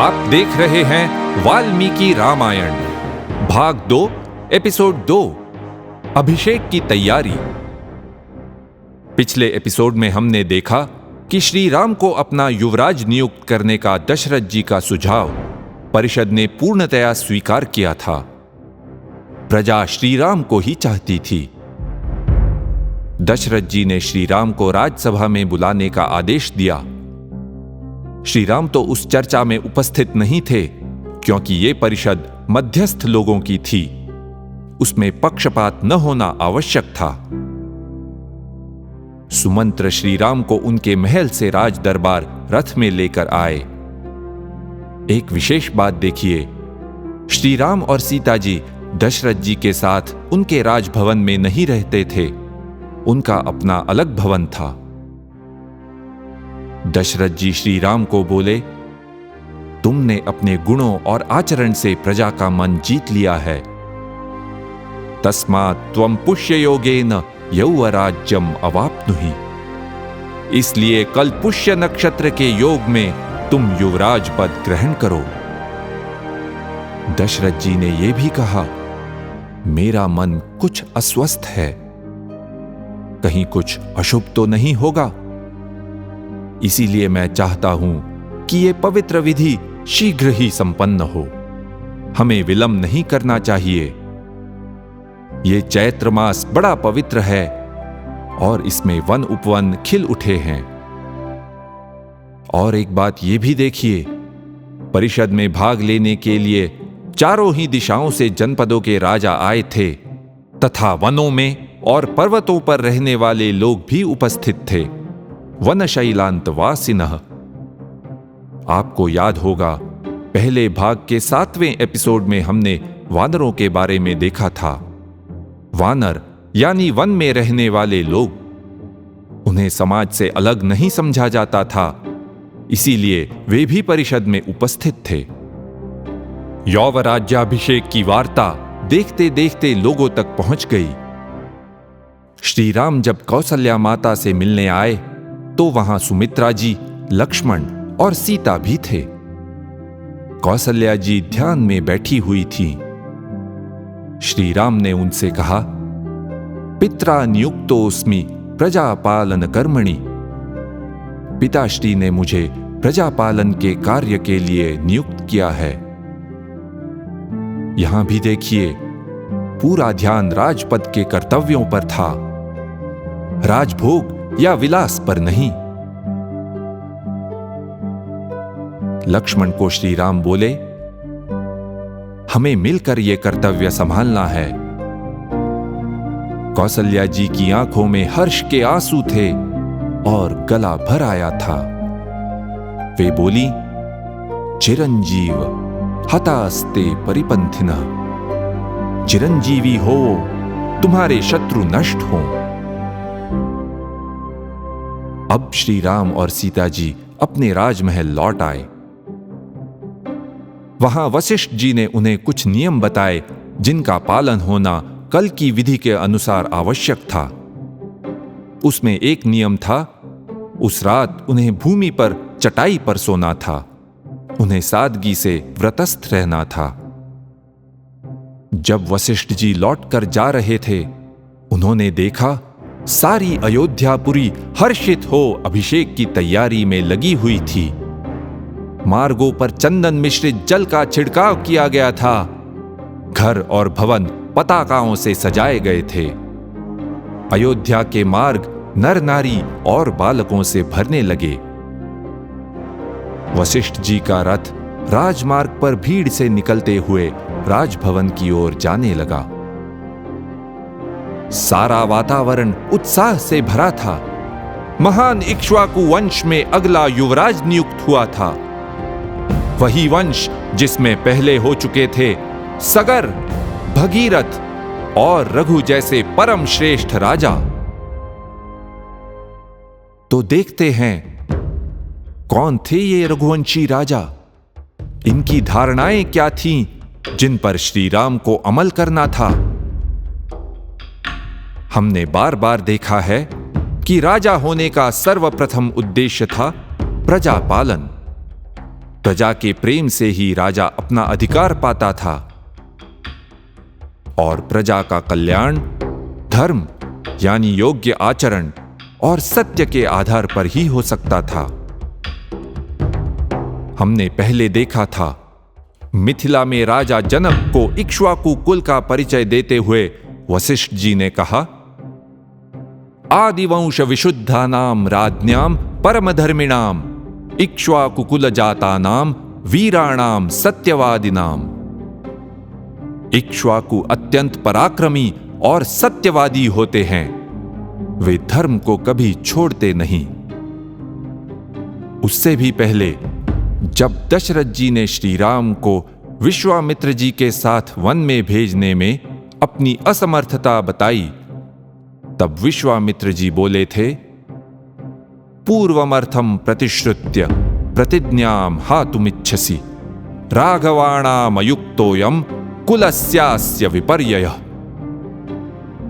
आप देख रहे हैं वाल्मीकि रामायण भाग 2 एपिसोड 2 अभिषेक की तैयारी। पिछले एपिसोड में हमने देखा कि श्री राम को अपना युवराज नियुक्त करने का दशरथ जी का सुझाव परिषद ने पूर्णतया स्वीकार किया था। प्रजा श्री राम को ही चाहती थी। दशरथ जी ने श्री राम को राजसभा में बुलाने का आदेश दिया। श्री राम तो उस चर्चा में उपस्थित नहीं थे, क्योंकि ये परिषद मध्यस्थ लोगों की थी। उसमें पक्षपात न होना आवश्यक था। सुमंत्र श्री राम को उनके महल से राज दरबार रथ में लेकर आए। एक विशेष बात देखिए, श्री राम और सीता जी दशरथ जी के साथ उनके राजभवन में नहीं रहते थे। उनका अपना अलग भवन था। दशरथ जी श्री राम को बोले, तुमने अपने गुणों और आचरण से प्रजा का मन जीत लिया है। तस्मात् त्वं पुष्य योगेन यौवराज्यम अवाप्नुहि। इसलिए कल पुष्य नक्षत्र के योग में तुम युवराज पद ग्रहण करो। दशरथ जी ने यह भी कहा, मेरा मन कुछ अस्वस्थ है, कहीं कुछ अशुभ तो नहीं होगा। इसीलिए मैं चाहता हूं कि यह पवित्र विधि शीघ्र ही संपन्न हो। हमें विलंब नहीं करना चाहिए। यह चैत्र मास बड़ा पवित्र है और इसमें वन उपवन खिल उठे हैं। और एक बात यह भी देखिए, परिषद में भाग लेने के लिए चारों ही दिशाओं से जनपदों के राजा आए थे, तथा वनों में और पर्वतों पर रहने वाले लोग भी उपस्थित थे। वनशैलांतवासिनः। आपको याद होगा, पहले भाग के 7वें एपिसोड में हमने वानरों के बारे में देखा था। वानर यानी वन में रहने वाले लोग, उन्हें समाज से अलग नहीं समझा जाता था, इसीलिए वे भी परिषद में उपस्थित थे। यौवराज्याभिषेक की वार्ता देखते देखते लोगों तक पहुंच गई। श्री राम जब कौसल्या माता से मिलने आए तो वहां सुमित्रा जी, लक्ष्मण और सीता भी थे। कौसल्या जी ध्यान में बैठी हुई थी। श्री राम ने उनसे कहा, पित्रा नियुक्तोऽस्मि प्रजापालन कर्मणि। पिताश्री ने मुझे प्रजापालन के कार्य के लिए नियुक्त किया है। यहां भी देखिए, पूरा ध्यान राजपद के कर्तव्यों पर था, राजभोग या विलास पर नहीं। लक्ष्मण को श्री राम बोले, हमें मिलकर यह कर्तव्य संभालना है। कौसल्या जी की आंखों में हर्ष के आंसू थे और गला भर आया था। वे बोली, चिरंजीव हतास्ते परिपंथिनः। चिरंजीवी हो, तुम्हारे शत्रु नष्ट हों। अब श्री राम और सीता जी अपने राजमहल लौट आए। वहां वशिष्ठ जी ने उन्हें कुछ नियम बताए, जिनका पालन होना कल की विधि के अनुसार आवश्यक था। उसमें एक नियम था, उस रात उन्हें भूमि पर चटाई पर सोना था। उन्हें सादगी से व्रतस्थ रहना था। जब वशिष्ठ जी लौटकर जा रहे थे, उन्होंने देखा सारी अयोध्यापुरी हर्षित हो अभिषेक की तैयारी में लगी हुई थी। मार्गों पर चंदन मिश्रित जल का छिड़काव किया गया था। घर और भवन पताकाओं से सजाए गए थे। अयोध्या के मार्ग नर नारी और बालकों से भरने लगे। वशिष्ठ जी का रथ राजमार्ग पर भीड़ से निकलते हुए राजभवन की ओर जाने लगा। सारा वातावरण उत्साह से भरा था। महान इक्ष्वाकु वंश में अगला युवराज नियुक्त हुआ था। वही वंश जिसमें पहले हो चुके थे सगर, भगीरथ और रघु जैसे परम श्रेष्ठ राजा। तो देखते हैं, कौन थे ये रघुवंशी राजा? इनकी धारणाएं क्या थीं, जिन पर श्री राम को अमल करना था? हमने बार बार देखा है कि राजा होने का सर्वप्रथम उद्देश्य था प्रजा पालन। प्रजा के प्रेम से ही राजा अपना अधिकार पाता था और प्रजा का कल्याण धर्म यानी योग्य आचरण और सत्य के आधार पर ही हो सकता था। हमने पहले देखा था, मिथिला में राजा जनक को इक्ष्वाकु कुल का परिचय देते हुए वशिष्ठ जी ने कहा, आदिवंश विशुद्धानाम राज्ञाम परमधर्मिणाम इक्ष्वाकु कुल जातानाम वीराणाम सत्यवादिनाम। इक्ष्वाकु अत्यंत पराक्रमी और सत्यवादी होते हैं। वे धर्म को कभी छोड़ते नहीं। उससे भी पहले जब दशरथ जी ने श्री राम को विश्वामित्र जी के साथ वन में भेजने में अपनी असमर्थता बताई, तब विश्वामित्र जी बोले थे, पूर्वमर्थम प्रतिश्रुत्य प्रतिज्ञाम हातुमिच्छसि राघवाणामयुक्तोयम कुलस्यास्य विपर्ययः।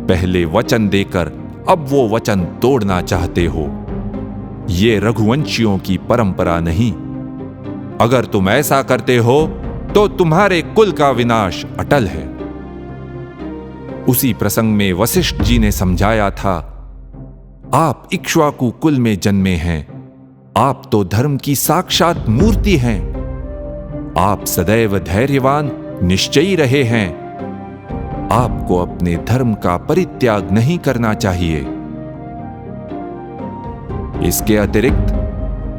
पहले वचन देकर अब वो वचन तोड़ना चाहते हो। ये रघुवंशियों की परंपरा नहीं। अगर तुम ऐसा करते हो तो तुम्हारे कुल का विनाश अटल है। उसी प्रसंग में वशिष्ठ जी ने समझाया था, आप इक्ष्वाकु कुल में जन्मे हैं। आप तो धर्म की साक्षात मूर्ति हैं। आप सदैव धैर्यवान निश्चयी रहे हैं। आपको अपने धर्म का परित्याग नहीं करना चाहिए। इसके अतिरिक्त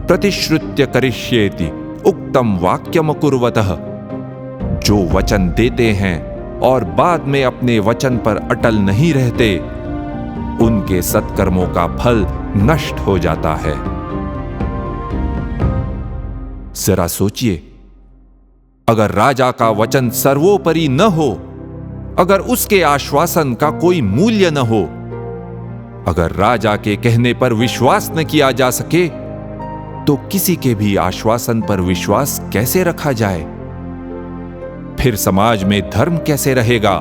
प्रतिश्रुत्य करिष्येति उक्तम वाक्यम कुर्वतः, जो वचन देते हैं और बाद में अपने वचन पर अटल नहीं रहते, उनके सत्कर्मों का फल नष्ट हो जाता है। जरा सोचिए, अगर राजा का वचन सर्वोपरि न हो, अगर उसके आश्वासन का कोई मूल्य न हो, अगर राजा के कहने पर विश्वास न किया जा सके, तो किसी के भी आश्वासन पर विश्वास कैसे रखा जाए? फिर समाज में धर्म कैसे रहेगा?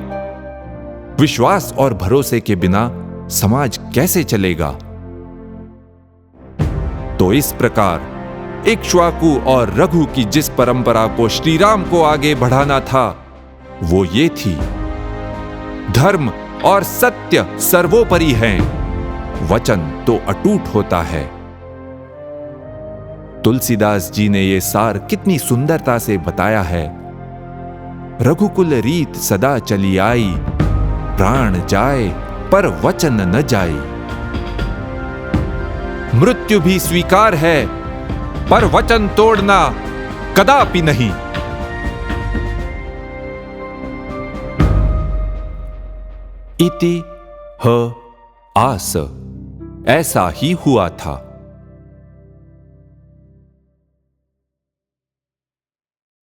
विश्वास और भरोसे के बिना समाज कैसे चलेगा? तो इस प्रकार इक्ष्वाकु और रघु की जिस परंपरा को श्री राम को आगे बढ़ाना था, वो ये थी, धर्म और सत्य सर्वोपरि हैं, वचन तो अटूट होता है। तुलसीदास जी ने ये सार कितनी सुंदरता से बताया है। रघुकुल रीत सदा चली आई, प्राण जाए पर वचन न जाए। मृत्यु भी स्वीकार है, पर वचन तोड़ना कदापि नहीं। इति ह आस, ऐसा ही हुआ था।